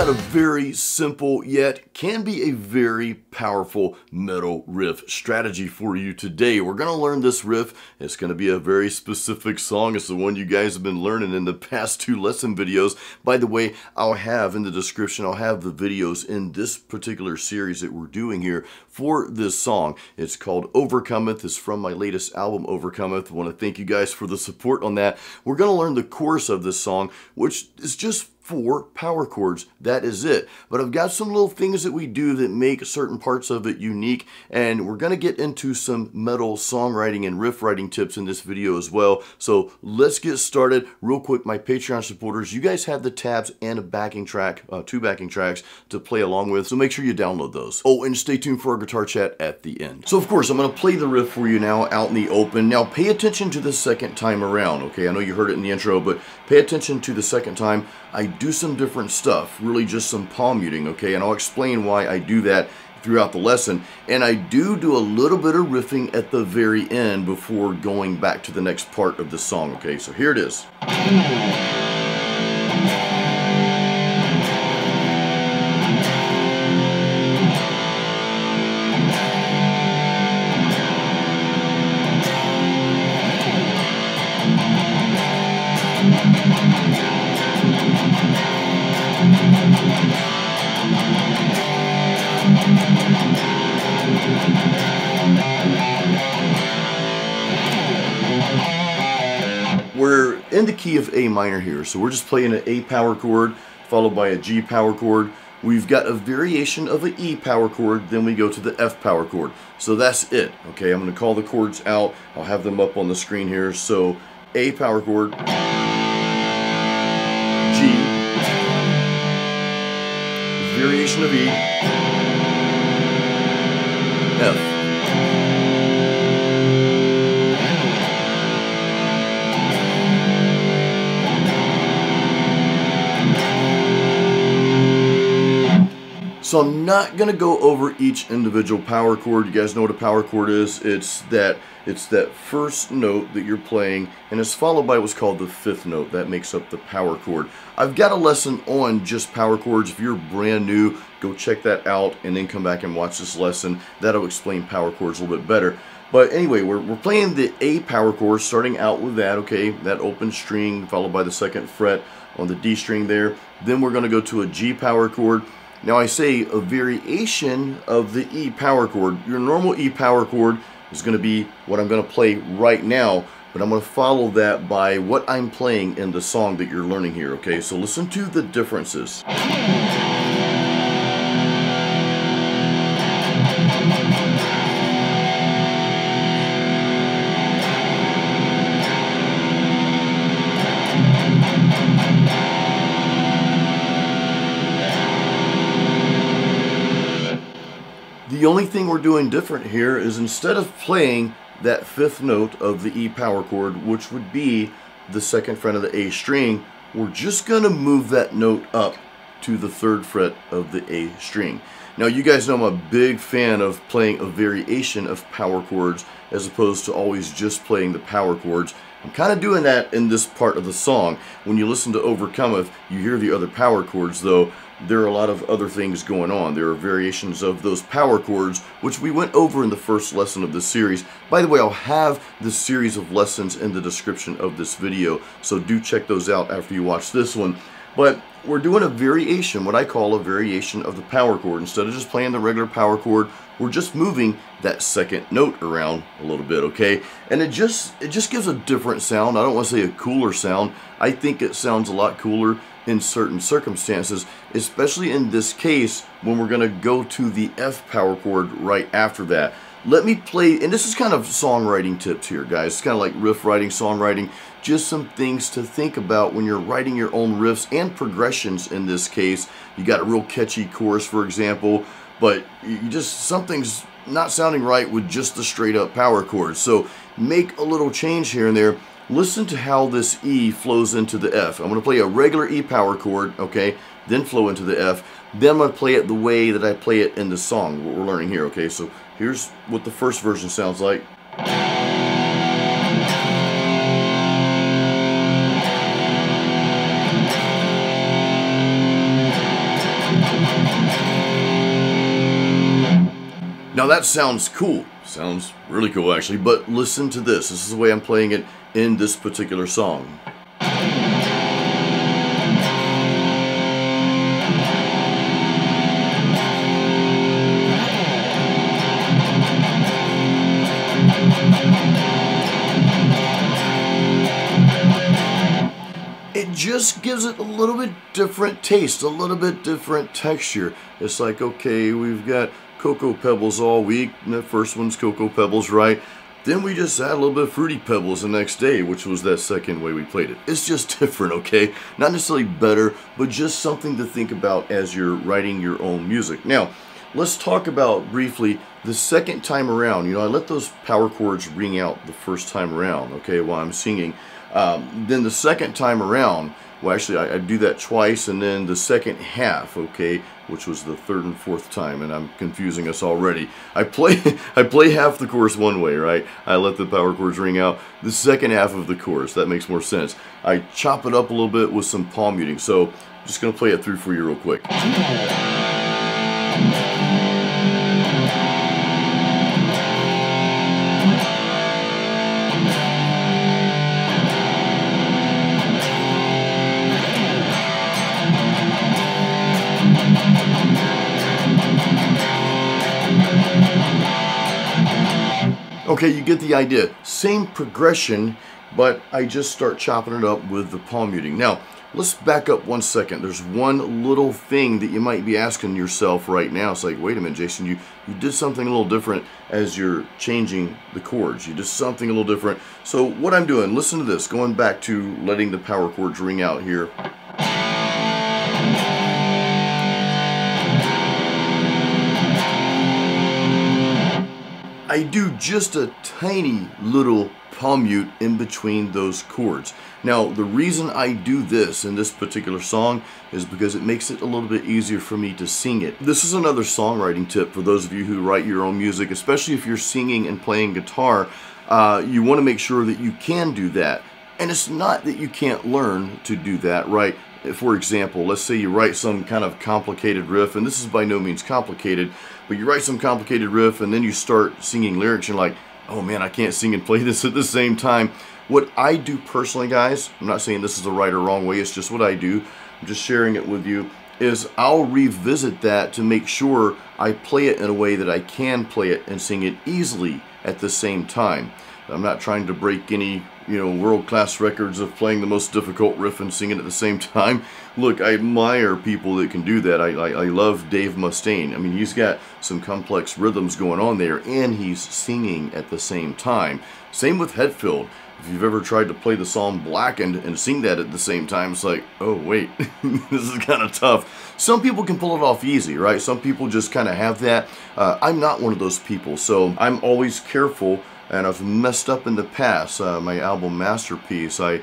got a very simple yet can be a very powerful metal riff strategy for you today. We're going to learn this riff. It's going to be a very specific song. It's the one you guys have been learning in the past 2 lesson videos. By the way, I'll have in the description, I'll have the videos in this particular series that we're doing here for this song. It's called Overcometh. It's from my latest album, Overcometh. I want to thank you guys for the support on that. We're going to learn the chorus of this song, which is just 4 power chords. That is it. But I've got some little things that we do that make certain parts of it unique, and we're going to get into some metal songwriting and riff writing tips in this video as well. So let's get started. Real quick, my Patreon supporters, you guys have the tabs and a backing track, 2 backing tracks to play along with, so make sure you download those. Oh, and stay tuned for our guitar chat at the end. So of course, I'm going to play the riff for you now out in the open. Now pay attention to the second time around, okay? I know you heard it in the intro, but pay attention to the second time. I do some different stuff, really just some palm muting, okay? And I'll explain why I do that throughout the lesson. And I do a little bit of riffing at the very end before going back to the next part of the song, okay? So here it is. We're in the key of A minor here, so we're just playing an A power chord followed by a G power chord. We've got a variation of an E power chord, then we go to the F power chord. So that's it, okay? I'm going to call the chords out. I'll have them up on the screen here. So A power chord, G, variation of E, F. So I'm not going to go over each individual power chord. You guys know what a power chord is. It's that first note that you're playing, and it's followed by what's called the 5th note. That makes up the power chord. I've got a lesson on just power chords. If you're brand new, go check that out and then come back and watch this lesson. That'll explain power chords a little bit better. But anyway, we're playing the A power chord, starting out with that, okay? That open string followed by the 2nd fret on the D string there. Then we're going to go to a G power chord. Now I say a variation of the E power chord. Your normal E power chord is going to be what I'm going to play right now, but I'm going to follow that by what I'm playing in the song that you're learning here, okay? So listen to the differences. The only thing we're doing different here is instead of playing that 5th note of the E power chord, which would be the 2nd fret of the A string, we're just going to move that note up to the 3rd fret of the A string. Now you guys know I'm a big fan of playing a variation of power chords as opposed to always just playing the power chords. I'm kind of doing that in this part of the song. When you listen to Overcometh, you hear the other power chords, though there are a lot of other things going on. There are variations of those power chords, which we went over in the first lesson of this series. By the way, I'll have this series of lessons in the description of this video, so do check those out after you watch this one. But we're doing a variation, what I call a variation of the power chord. Instead of just playing the regular power chord, we're just moving that 2nd note around a little bit, okay? And it just gives a different sound. I don't want to say a cooler sound. I think it sounds a lot cooler in certain circumstances, especially in this case when we're going to go to the F power chord right after that. Let me play, and this is kind of songwriting tips here, guys. It's kind of like riff writing, songwriting, just some things to think about when you're writing your own riffs and progressions in this case. You got a real catchy chorus, for example, but you just, something's not sounding right with just the straight up power chord. So make a little change here and there. Listen to how this E flows into the F. I'm going to play a regular E power chord, okay, then flow into the F. Then I'm going to play it the way that I play it in the song, what we're learning here, okay? So here's what the first version sounds like. Now that sounds cool. Sounds really cool actually, but listen to this. This is the way I'm playing it in this particular song. It just gives it a little bit different taste, a little bit different texture. It's like, okay, we've got Cocoa Pebbles all week, and the first one's Cocoa Pebbles, right? Then we just add a little bit of Fruity Pebbles the next day, which was that second way we played it. It's just different, okay? Not necessarily better, but just something to think about as you're writing your own music. Now, let's talk about briefly the second time around. You know, I let those power chords ring out the first time around, okay, while I'm singing. Then the second time around, well, actually, I do that twice, and then the second half, okay, which was the third and fourth time, and I'm confusing us already. I play half the chorus one way, right? I let the power chords ring out. The second half of the chorus, that makes more sense. I chop it up a little bit with some palm muting, so I'm just going to play it through for you real quick. Okay, you get the idea. Same progression, but I just start chopping it up with the palm muting. Now, let's back up 1 second. There's one little thing that you might be asking yourself right now. It's like, wait a minute, Jason, you did something a little different as you're changing the chords. You did something a little different. So what I'm doing, listen to this, going back to letting the power chords ring out here. I do just a tiny little palm mute in between those chords. Now, the reason I do this in this particular song is because it makes it a little bit easier for me to sing it. This is another songwriting tip for those of you who write your own music, especially if you're singing and playing guitar. You want to make sure that you can do that. And it's not that you can't learn to do that, right? For example, let's say you write some kind of complicated riff, and this is by no means complicated, but you write some complicated riff and then you start singing lyrics and you're like, oh man, I can't sing and play this at the same time. What I do personally, guys, I'm not saying this is the right or wrong way, it's just what I do, I'm just sharing it with you, is I'll revisit that to make sure I play it in a way that I can play it and sing it easily at the same time. I'm not trying to break any, world-class records of playing the most difficult riff and singing at the same time. Look, I admire people that can do that. I love Dave Mustaine. I mean, he's got some complex rhythms going on there, and he's singing at the same time. Same with Hetfield. If you've ever tried to play the song Blackened and sing that at the same time, it's like, oh wait, this is kind of tough. Some people can pull it off easy, right? Some people just kind of have that. I'm not one of those people, so I'm always careful. And I've messed up in the past. My album Masterpiece, I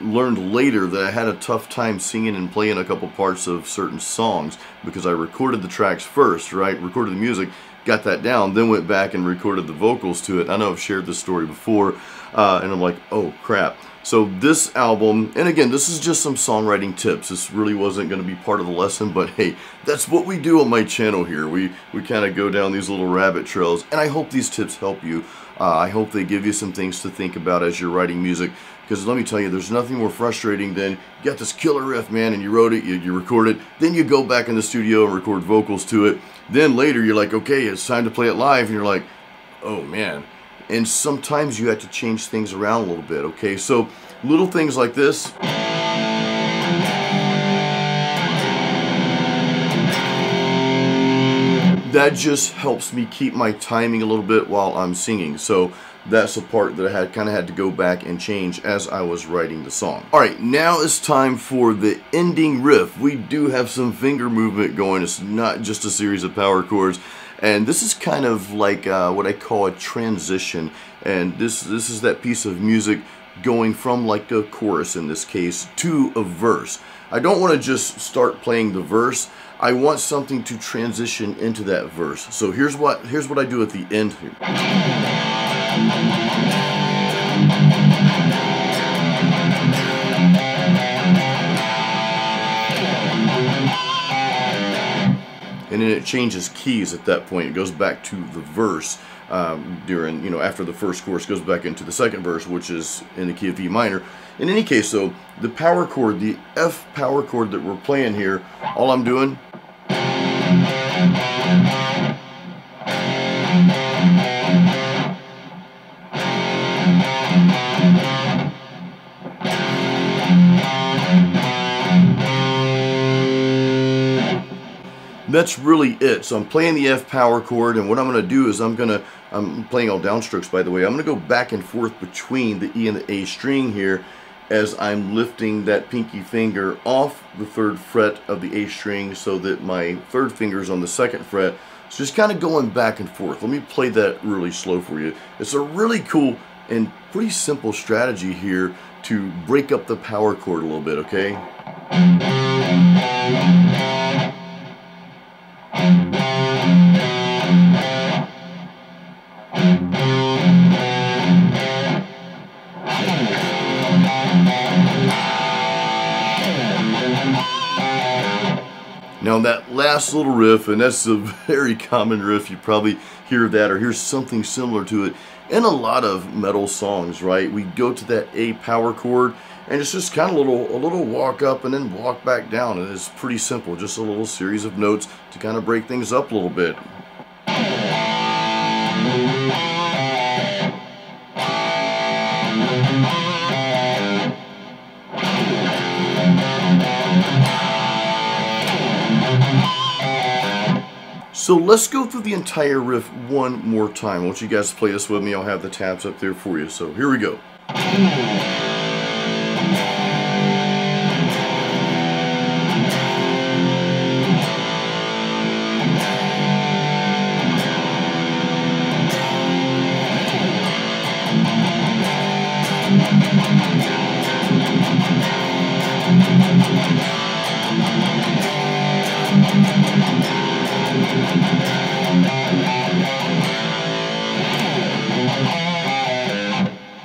learned later that I had a tough time singing and playing a couple parts of certain songs because I recorded the tracks first, right? Recorded the music, got that down, then went back and recorded the vocals to it. I know I've shared this story before, and I'm like, oh crap. So this album, and again, this is just some songwriting tips. This really wasn't going to be part of the lesson, but hey, that's what we do on my channel here. We kind of go down these little rabbit trails, and I hope these tips help you. I hope they give you some things to think about as you're writing music, because let me tell you, there's nothing more frustrating than you got this killer riff, man, and you wrote it, you record it, then you go back in the studio and record vocals to it. Then later you're like, okay, it's time to play it live, and you're like, oh man. And sometimes you have to change things around a little bit, okay? So little things like this. That just helps me keep my timing a little bit while I'm singing. So that's a part that I kind of had to go back and change as I was writing the song. Alright, now it's time for the ending riff. We do have some finger movement going. It's not just a series of power chords. And this is kind of like what I call a transition. And this is that piece of music going from like a chorus in this case to a verse. I don't want to just start playing the verse. I want something to transition into that verse. So here's what I do at the end here. and then it changes keys at that point. It goes back to the verse during, you know, after the first chorus, goes back into the second verse, which is in the key of E minor. In any case, though, the power chord, the F power chord that we're playing here, all I'm doing, that's really it. So I'm playing the F power chord, and what I'm going to do is I'm playing all downstrokes, by the way. I'm going to go back and forth between the E and the A string here as I'm lifting that pinky finger off the 3rd fret of the A string so that my 3rd finger is on the 2nd fret. So just kind of going back and forth. Let me play that really slow for you. It's a really cool and pretty simple strategy here to break up the power chord a little bit, okay? Now that last little riff, and that's a very common riff, you probably hear that or hear something similar to it in a lot of metal songs, right? We go to that A power chord, and it's just kind of a little walk up and then walk back down, and it's pretty simple, just a little series of notes to kind of break things up a little bit. So let's go through the entire riff one more time. I want you guys to play this with me. I'll have the tabs up there for you. So here we go.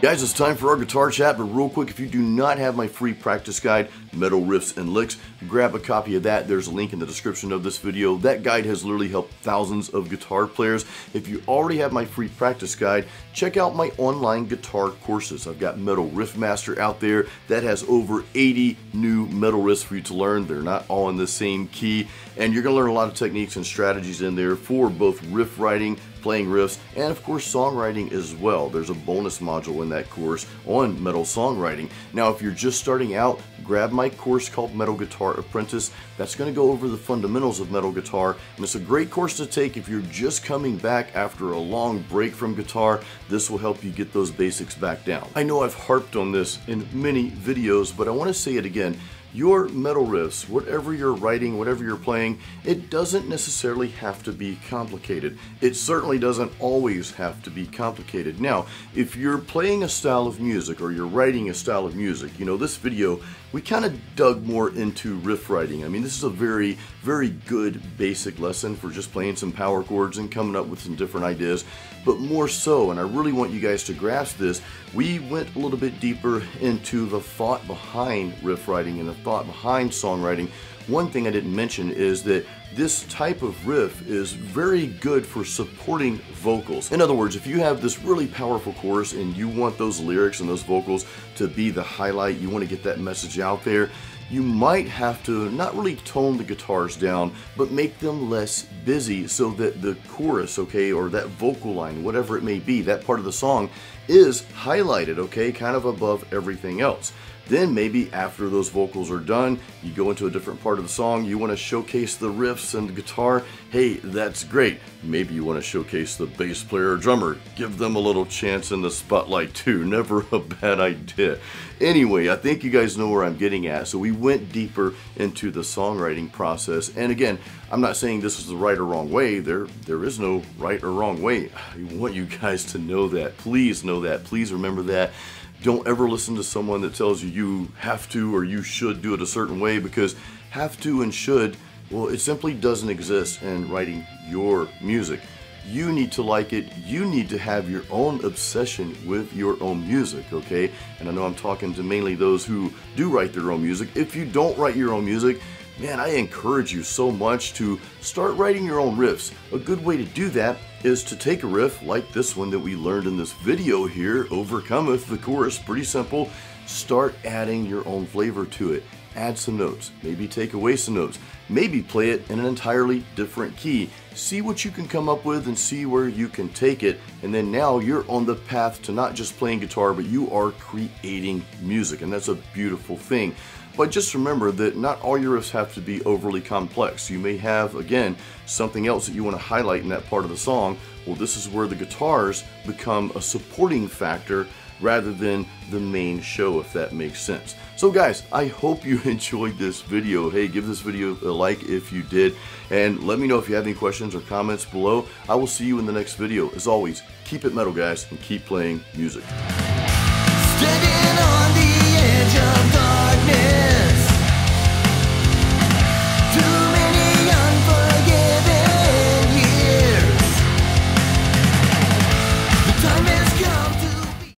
Guys, it's time for our guitar chat, but real quick, if you do not have my free practice guide, Metal Riffs and Licks, grab a copy of that. There's a link in the description of this video. That guide has literally helped thousands of guitar players. If you already have my free practice guide, check out my online guitar courses. I've got Metal Riff Master out there that has over 80 new metal riffs for you to learn. They're not all in the same key, and you're going to learn a lot of techniques and strategies in there for both riff writing, playing riffs, and of course songwriting as well. There's a bonus module in that course on metal songwriting. Now if you're just starting out, grab my course called Metal Guitar Apprentice. That's going to go over the fundamentals of metal guitar, and it's a great course to take if you're just coming back after a long break from guitar. This will help you get those basics back down. I know I've harped on this in many videos, but I want to say it again. Your metal riffs, whatever you're writing, whatever you're playing, it doesn't necessarily have to be complicated. It certainly doesn't always have to be complicated. Now, if you're playing a style of music or you're writing a style of music, you know, this video, we kind of dug more into riff writing. I mean, this is a very, very good basic lesson for just playing some power chords and coming up with some different ideas. But more so, and I really want you guys to grasp this, we went a little bit deeper into the thought behind riff writing and the thought behind songwriting. One thing I didn't mention is that this type of riff is very good for supporting vocals. In other words, if you have this really powerful chorus and you want those lyrics and those vocals to be the highlight, you want to get that message out there, you might have to not really tone the guitars down, but make them less busy so that the chorus, okay, or that vocal line, whatever it may be, that part of the song is highlighted, okay, kind of above everything else. Then maybe after those vocals are done, you go into a different part of the song, you want to showcase the riffs and the guitar. Hey, that's great. Maybe you want to showcase the bass player or drummer. Give them a little chance in the spotlight too. Never a bad idea. Anyway, I think you guys know where I'm getting at. So we went deeper into the songwriting process. And again, I'm not saying this is the right or wrong way. There is no right or wrong way. I want you guys to know that. Please know that. Please remember that. Don't ever listen to someone that tells you you have to or you should do it a certain way, because have to and should, well, it simply doesn't exist in writing your music. You need to like it. You need to have your own obsession with your own music, okay? And I know I'm talking to mainly those who do write their own music. If you don't write your own music, man, I encourage you so much to start writing your own riffs. A good way to do that is to take a riff like this one that we learned in this video here, Overcometh, the chorus, pretty simple. Start adding your own flavor to it. Add some notes, maybe take away some notes, maybe play it in an entirely different key. See what you can come up with and see where you can take it, and then now you're on the path to not just playing guitar, but you are creating music, and that's a beautiful thing. But just remember that not all your riffs have to be overly complex. You may have, again, something else that you want to highlight in that part of the song. Well, this is where the guitars become a supporting factor rather than the main show, if that makes sense. So guys, I hope you enjoyed this video. Hey, give this video a like if you did, and let me know if you have any questions or comments below. I will see you in the next video. As always, keep it metal, guys, and keep playing music. Standing on the edge of darkness.